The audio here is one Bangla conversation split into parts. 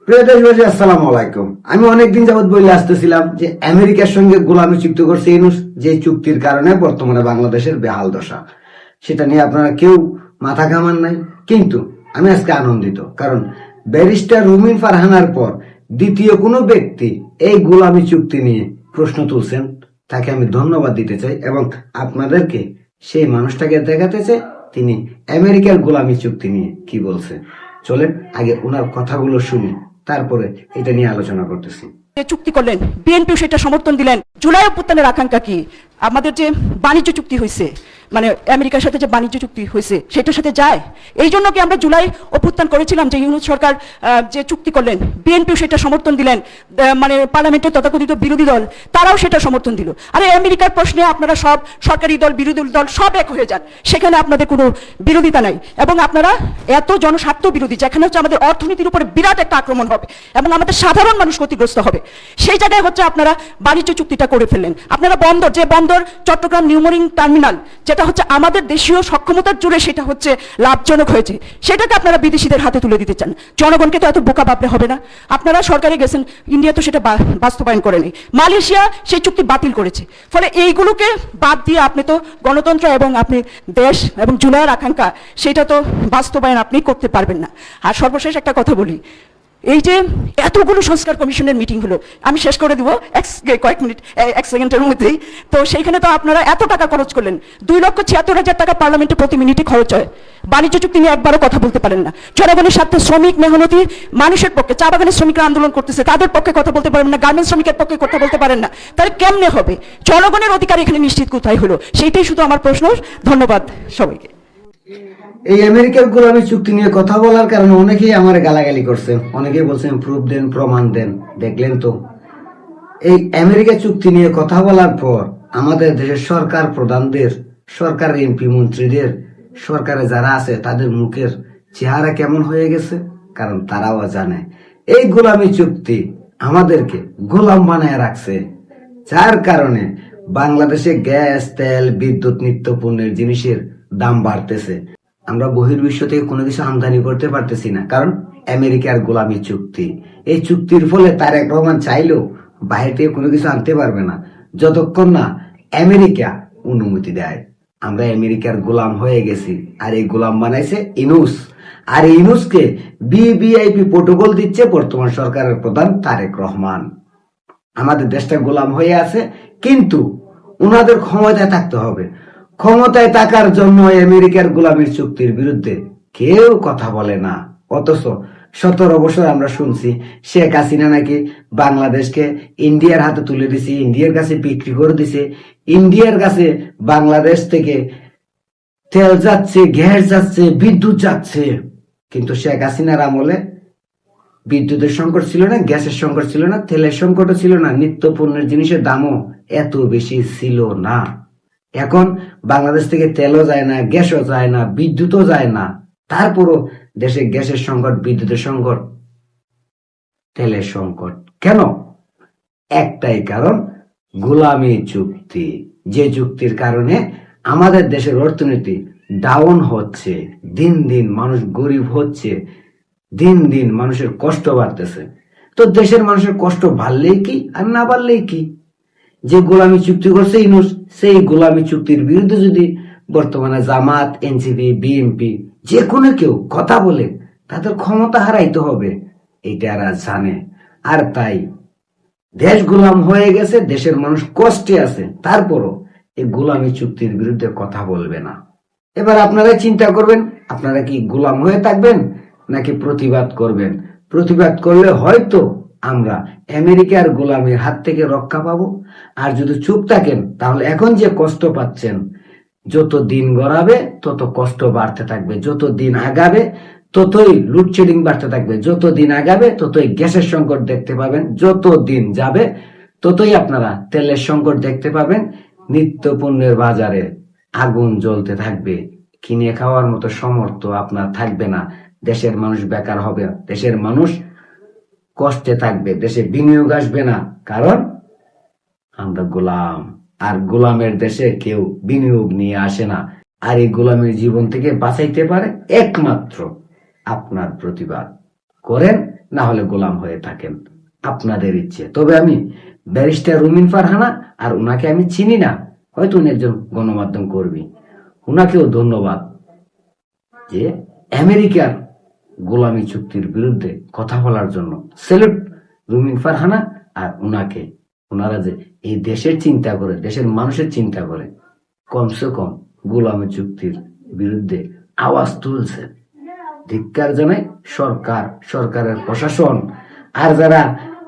প্রিয় দেশবাসী, আসসালামু আলাইকুম। আমি অনেকদিন যাবৎ বলে আসতেছিলাম যে আমেরিকার সঙ্গে গোলামি চুক্তি করছে ইউনূস, যে চুক্তির কারণে বর্তমানে বাংলাদেশের বেহাল দশা। সেটা নিয়ে আপনারা কেউ মাথা ঘামান নাই, কিন্তু আমি আজকে আনন্দিত, কারণ ব্যারিস্টার রুমিন ফারহানার পর দ্বিতীয় কোনো ব্যক্তি এই গোলামি চুক্তি নিয়ে প্রশ্ন তুলছেন। তাকে আমি ধন্যবাদ দিতে চাই এবং আপনাদেরকে সেই মানুষটাকে দেখাতে চাই তিনি আমেরিকার গোলামি চুক্তি নিয়ে কি বলছে। চলেন আগে ওনার কথাগুলো শুনি, তারপরে এটা নিয়ে আলোচনা করতেছি। চুক্তি করলেন, বিএনপিও সেটা সমর্থন দিলেন। জুলাই অভ্যুত্থানের আকাঙ্ক্ষা কি? আমাদের যে বাণিজ্য চুক্তি হয়েছে, মানে আমেরিকার সাথে যে বাণিজ্য চুক্তি হয়েছে সেটার সাথে যায়। এই জন্য কি আমরা জুলাই অভ্যুত্থান করেছিলাম যে ইউনূস সরকার যে চুক্তি করলেন, বিএনপিও সেটা সমর্থন দিলেন, মানে পার্লামেন্টের তথাকথিত বিরোধী দল তারাও সেটা সমর্থন দিল। আরে আমেরিকার প্রশ্নে আপনারা সব সরকারি দল বিরোধী দল সব এক হয়ে যান, সেখানে আপনাদের কোনো বিরোধিতা নাই। এবং আপনারা এত জনস্বার্থ বিরোধী, যেখানে হচ্ছে আমাদের অর্থনীতির উপরে বিরাট একটা আক্রমণ হবে এবং আমাদের সাধারণ মানুষ ক্ষতিগ্রস্ত হবে, সেই জায়গায় হচ্ছে আপনারা বাণিজ্য চুক্তিটা করে ফেললেন। আপনারা বন্দর, যে বন্দর চট্টগ্রাম নিউ মেরিন টার্মিনাল, যেটা হচ্ছে আমাদের দেশীয় সক্ষমতার জুড়ে সেটা হচ্ছে লাভজনক হয়েছে, সেটাকে আপনারা বিদেশিদের হাতে তুলে দিতে চান। জনগণকে তো এত বোকা ভাবলে হবে না। আপনারা সরকারে গেছেন, ইন্ডিয়া তো সেটা বাস্তবায়ন করেনি, মালয়েশিয়া সেই চুক্তি বাতিল করেছে। ফলে এইগুলোকে বাদ দিয়ে আপনি তো গণতন্ত্র এবং আপনি দেশ এবং জুলাইয়ের আকাঙ্ক্ষা সেটা তো বাস্তবায়ন আপনি করতে পারবেন না। আর সর্বশেষ একটা কথা বলি, এই যে এতগুলো সংস্কার কমিশনের মিটিং হলো, আমি শেষ করে দিব কয়েক মিনিট, এক সেকেন্ডের মধ্যেই। তো সেইখানে তো আপনারা এত টাকা খরচ করলেন, 2,76,000 টাকা পার্লামেন্টে প্রতি মিনিটে খরচ হয়। বাণিজ্য চুক্তি নিয়ে একবারও কথা বলতে পারেন না। জনগণের স্বার্থে শ্রমিক মেহনতি মানুষের পক্ষে, চা বাগানের শ্রমিকরা আন্দোলন করতেছে, তাদের পক্ষে কথা বলতে পারেন না, গার্মেন্টস শ্রমিকের পক্ষে কথা বলতে পারেন না, তাহলে কেমনে হবে? জনগণের অধিকার এখানে নিশ্চিত কোথায় হলো? সেইটাই শুধু আমার প্রশ্ন। ধন্যবাদ সবাইকে। এই আমেরিকার গোলামি চুক্তি নিয়ে কথা বলার কারণে অনেকেই আমার গালাগালি করছে, অনেকেই বলছেন প্রুফ দেন, প্রমাণ দেন। দেখলেন তো, এই আমেরিকা চুক্তি নিয়ে কথা বলার পর আমাদের দেশের সরকার প্রধানদের, সরকারের এমপি মন্ত্রীদের, সরকারে যারা আছে তাদের মুখের চেহারা কেমন হয়ে গেছে। কারণ তারাও জানে এই গোলামি চুক্তি আমাদেরকে গোলাম বানায় রাখছে, যার কারণে বাংলাদেশে গ্যাস, তেল, বিদ্যুৎ, নিত্য পণ্যের জিনিসের দাম বাড়তেছে। আমরা বহির্বিশ্ব থেকে কোনো কিছু আমদানি করতে পারতেছি না, কারণ আমেরিকার গোলামি চুক্তি। এই চুক্তির ফলে তারেক রহমান চাইলেও বাইরে থেকে কোনো কিছু আনতে পারবে না যতক্ষণ না আমেরিকা অনুমতি দেয়। আমরা আমেরিকার গোলাম হয়ে গেছি, আর এই গোলাম বানাইছে ইউনূস। আর ইউনূসকে ভিভিআইপি প্রোটোকল দিচ্ছে বর্তমান সরকারের প্রধান তারেক রহমান। আমাদের দেশটা গোলাম হয়ে আছে, কিন্তু উনাদের ক্ষমতায় থাকতে হবে। ক্ষমতায় থাকার জন্য আমেরিকার গোলামির চুক্তির বিরুদ্ধে কেউ কথা বলে না। অথচ 17 বছর আমরা শুনছি শেখ হাসিনা নাকি বাংলাদেশকে ইন্ডিয়ার হাতে তুলে দিছে, ইন্ডিয়ার কাছে বিক্রি করে দিছে, ইন্ডিয়ার কাছে বাংলাদেশ থেকে তেল যাচ্ছে, গ্যাস যাচ্ছে, বিদ্যুৎ যাচ্ছে। কিন্তু শেখ হাসিনার আমলে বিদ্যুতের সংকট ছিল না, গ্যাসের সংকট ছিল না, তেলের সংকটও ছিল না, নিত্য পণ্যের জিনিসের দামও এত বেশি ছিল না। এখন বাংলাদেশ থেকে তেলও যায় না, গ্যাসও যায় না, বিদ্যুৎও যায় না, তারপরও দেশে গ্যাসের সংকট, বিদ্যুতের সংকট, তেলের সংকট। কেন? একটাই কারণ, গোলামি চুক্তি। যে চুক্তির কারণে আমাদের দেশের অর্থনীতি ডাউন হচ্ছে, দিন দিন মানুষ গরিব হচ্ছে, দিন দিন মানুষের কষ্ট বাড়তেছে। তো দেশের মানুষের কষ্ট বাড়লেই কি আর না বাড়লেই কি? যে গোলামি চুক্তি করছে ইউনূস, সেই গোলামি চুক্তির বিরুদ্ধে যদি বর্তমানে জামাত, এনসিপি, বিএনপি যে কোনো কেউ কথা বলে, তাদের ক্ষমতা হারাইতে হবে, এটা এরা জানে। আর তাই দেশ গোলাম হয়ে গেছে, দেশের মানুষ কষ্টে আছে, তারপরও এই গোলামি চুক্তির বিরুদ্ধে কথা বলবে না। এবার আপনারা চিন্তা করবেন, আপনারা কি গোলাম হয়ে থাকবেন নাকি প্রতিবাদ করবেন? প্রতিবাদ করলে হয়তো আমরা আমেরিকার গোলামের হাত থেকে রক্ষা পাবো। আর যদি চুপ থাকেন, তাহলে এখন যে কষ্ট পাচ্ছেন, যত দিন গড়াবে তত কষ্ট বাড়তে থাকবে, যত দিন আগাবে ততই লোডশেডিং বাড়তে থাকবে, যত দিন আগাবে ততই গ্যাসের সংকট দেখতে পাবেন, যত দিন যাবে ততই আপনারা তেলের সংকট দেখতে পাবেন, নিত্য পণ্যের বাজারে আগুন জ্বলতে থাকবে, কিনে খাওয়ার মতো সামর্থ্য আপনার থাকবে না, দেশের মানুষ বেকার হবে, দেশের মানুষ কষ্টে থাকবে, দেশে বিনিয়োগ আসবে না, কারণ আমরা গোলাম। আর গোলামের দেশে কেউ বিনিয়োগ নিয়ে আসে না। আর এই গোলামের জীবন থেকে বাঁচাইতে পারে একমাত্র আপনার প্রতিবাদ। করেন, না হলে গোলাম হয়ে থাকেন, আপনাদের ইচ্ছে। তবে আমি ব্যারিস্টার রুমিন ফারহানা আর উনাকে আমি চিনি না, হয়তো উনি একজন গণমাধ্যম কর্মী, উনাকেও ধন্যবাদ যে আমেরিকার গোলামী চুক্তির বিরুদ্ধে কথা বলার জন্য। সেলুট রুমিন ফারহানা আর উনাকে, ওনারা যে এই দেশের চিন্তা করে, দেশের মানুষের চিন্তা করে কমসে কম গোলামী চুক্তির বিরুদ্ধে আওয়াজ তুলছে। ধিক্কার জানাই সরকার, সরকারের প্রশাসন, আর যারা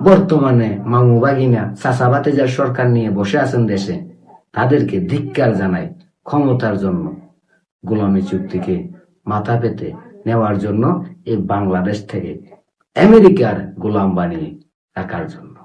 বর্তমানে মামু বাগিনা চাচাবাতে যা সরকার নিয়ে বসে আছেন দেশে, তাদেরকে ধিক্কার জানাই ক্ষমতার জন্য, গোলামী চুক্তিকে মাথা পেতে নেওয়ার জন্য, এই বাংলাদেশ থেকে আমেরিকার গোলাম বানিয়ে রাখার জন্য।